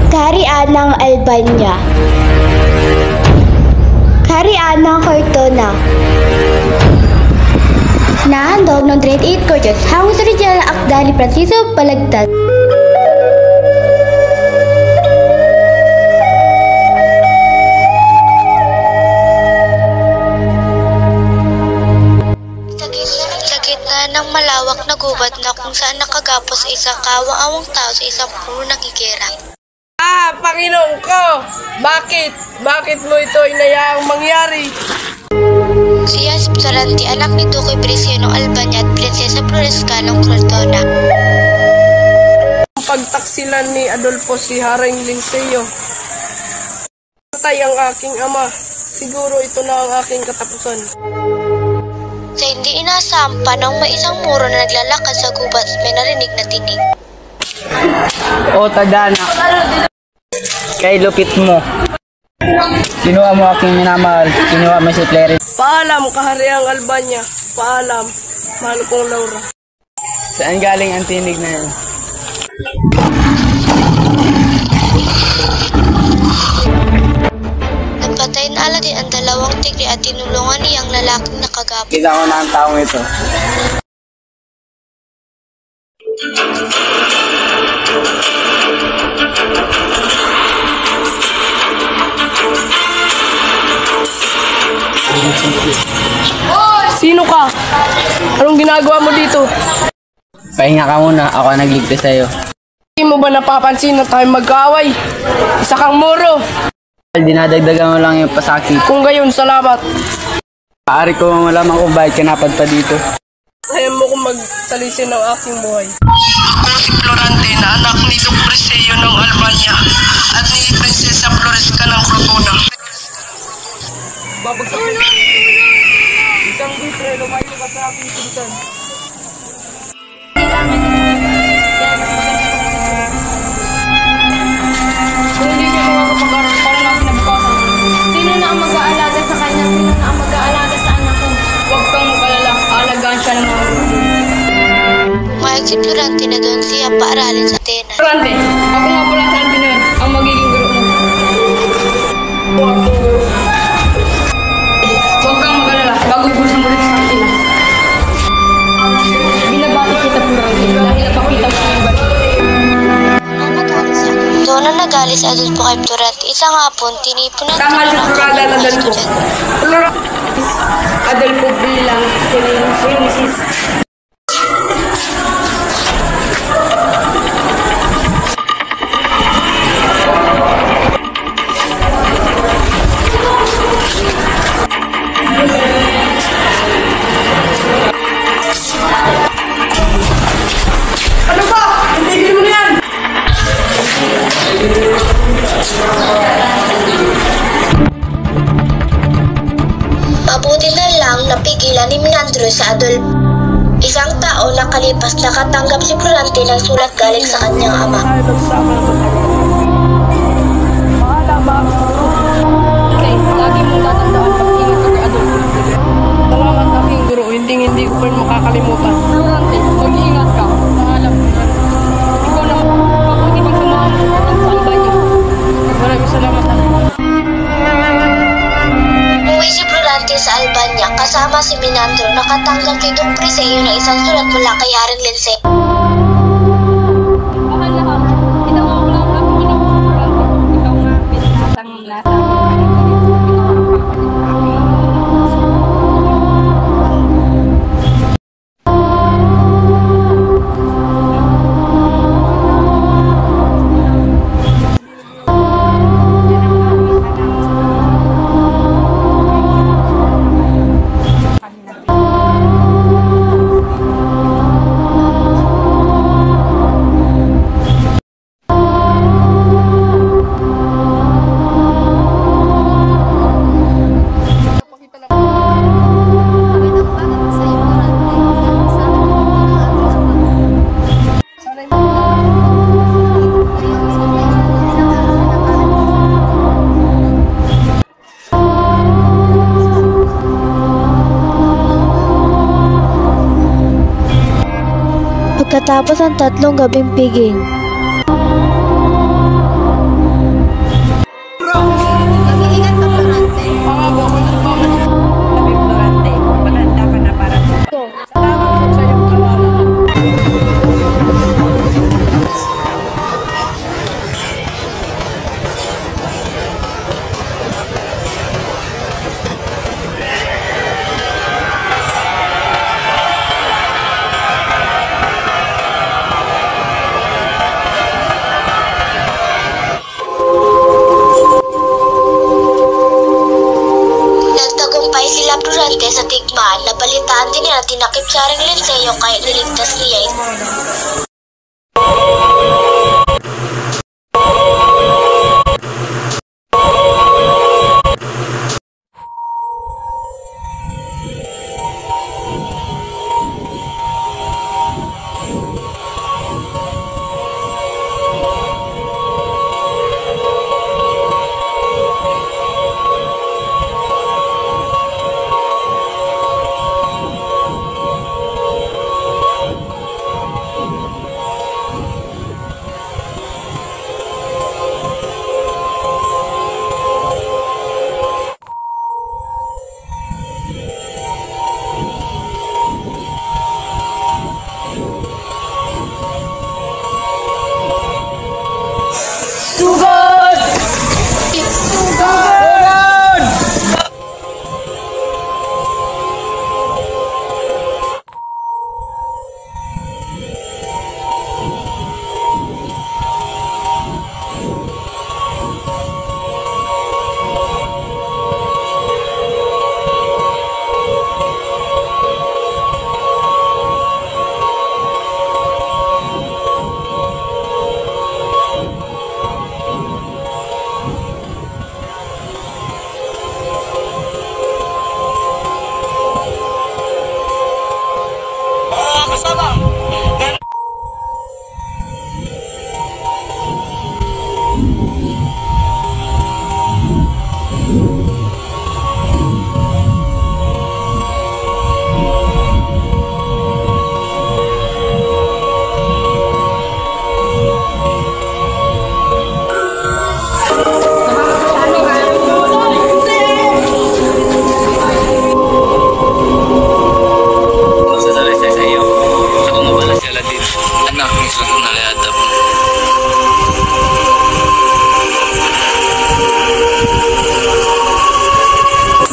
Kaharian ng Albania. Kaharian ng Cortona. Nahandog ng 38 courses hango sa regional na akda ni Francisco Balagtas. Sa gitna ng malawak na gubat na kung saan nakagapos sa isang kawang-awang tao sa isang puno ng higera. Panginoon ko! Bakit mo ito inayaang mangyari? Si Josip Sarante, anak ni Duque Presiano Albania at Prinsesa Floresca ng Cortona. Pagtaksilan ni Adolfo si Haring Linceo. Patay ang aking ama. Siguro ito na ang aking katapusan. Sa hindi inasahang panahon, may isang muro na naglalakad sa gubat at may narinig na tinig. O Tadana, kay lupit mo. Kinuha mo aking minamahal, kinuha mo si Clarence. Paalam, kahariang Albania. Paalam, mahal kong Laura. Saan galing ang tinig na yun? Napatay na ala din ang dalawang tigre at tinulungan niyang lalaking nakagapos. Kita ko na ang taong ito. Sino ka? Anong ginagawa mo dito? Pahinga ka muna, ako ang nagligtas sa'yo. Hindi mo ba napapansin na tayo mag-aaway? Isa kang muro. Dinadagdagan mo lang yung pasakit. Kung gayon, salamat. Paari ko malaman kung bakit ka napadpa dito. Ayaw mo kong magsalisin ng aking buhay. Ako si Florante na anak ni Duque Preseo ng Albania at ni Prinsesa Floresca ng Cortona. Babagsak mo. Isang bitre, lumayo ka sa aking sultan. Kung hindi siya makakapag-aral, paano natin nabukasan? Sino na ang mag-aalaga sa kanya? Sino na ang mag-aalaga sa anak ko? Huwag kang mag-alala, aalagaan siya ng mga gusto. Mayag si Florante na doon siya paaralin sa Atenas. Florante, ako nga pala sa Antinoon, ang magiging guro mo. Huwag kang mag-alala, bago ibusan mo rin sa kanila. Binabati kita, Florante, dahil napakita mo ang balik. Doon na nagalis si Adolfo kay Florante. Isang hapon, tinipon ng Tama si Florada na Adolfo. Adolfo bilang Genesis. Ano ba? Hindi mo na yan! Mabuti na lang napigilan ni Menandro sa Adolfo. Isang tao nakalipas nakatanggap si Florante ng sulat galing sa kanyang ama. Lagi mong tatandaan pag-ingat ka kay Adolfo. Salamat aking guro, hindi ko pa rin makakalimutan. Florante, mag-iingat ka. Nangalam ko yan. Ikaw na mabuti pang samahan ang Albania. Maraming salamat. Umuwi si Florante sa Albania kasama si Menandro nakatanggap kay Duque Preseo ng isang sulat mula kay Haring Linceo. Pagkatapos ng 3 gabing piging, tinakip sa ring Linceo kahit niligtas niya ito.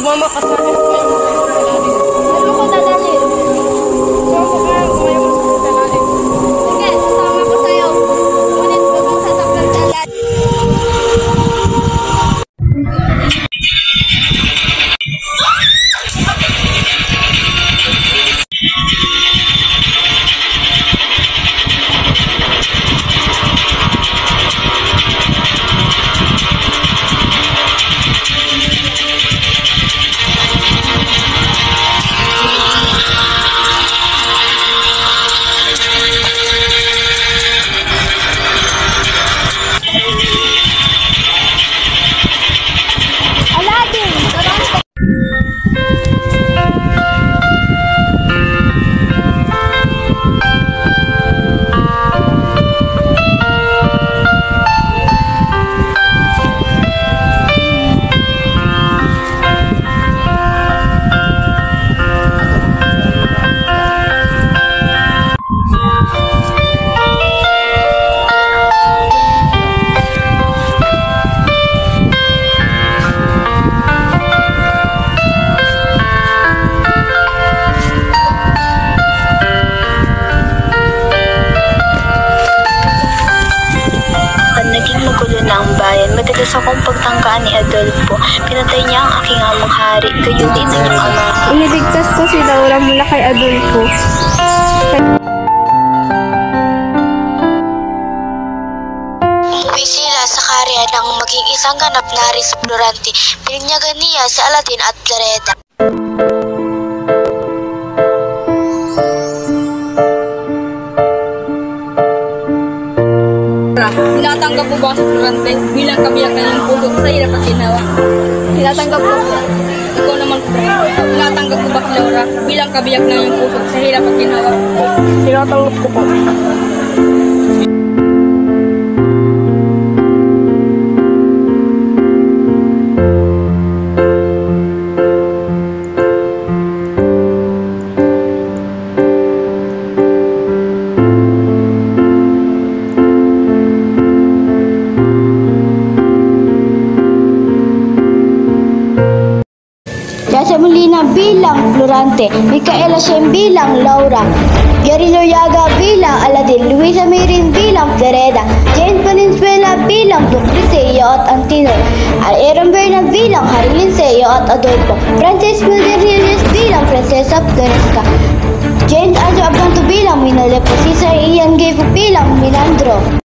Mama, kasama ko kayo magkakaroon. Ano ko dadalhin? Saan ko kayo magkakaroon? Sige, sasama ko sa'yo. Ngunit huwag kang sasaktan sa lahat. Madalas akong pagtangkaan ni Adolfo. Pinatay niya ang aking amang hari, gayon din ang iyong ama. Iniligtas ko si Laura mula kay Adolfo. Umuwi sila sa karya ng maging isang ganap na hari sa Florante. Pininyagan niya si Aladdin at Clareda. Tinatanggap ko ba si Florante bilang kabiyak na ng puso sa hirap at ginawa? Tinatanggap ko ba? Ikaw naman po. Tinatanggap ko ba si Laura bilang kabiyak na ng puso sa hirap at ginawa? Tinatanggap ko po. Jasa Molina bilang Florante, Micaela Shem bilang Laura, Yari Loyaga bilang Aladdin, Luisa Mayrin bilang Clareda, Jane Valenzuela bilang Duke Liceo at Antino, Aaron Berna bilang Harry Linceo at Adolfo, Frances Mulder bilang Prinsesa Floresca, Jane Adjo Abganto bilang Minalepo, si Sir Ian Gayfo bilang Minandro.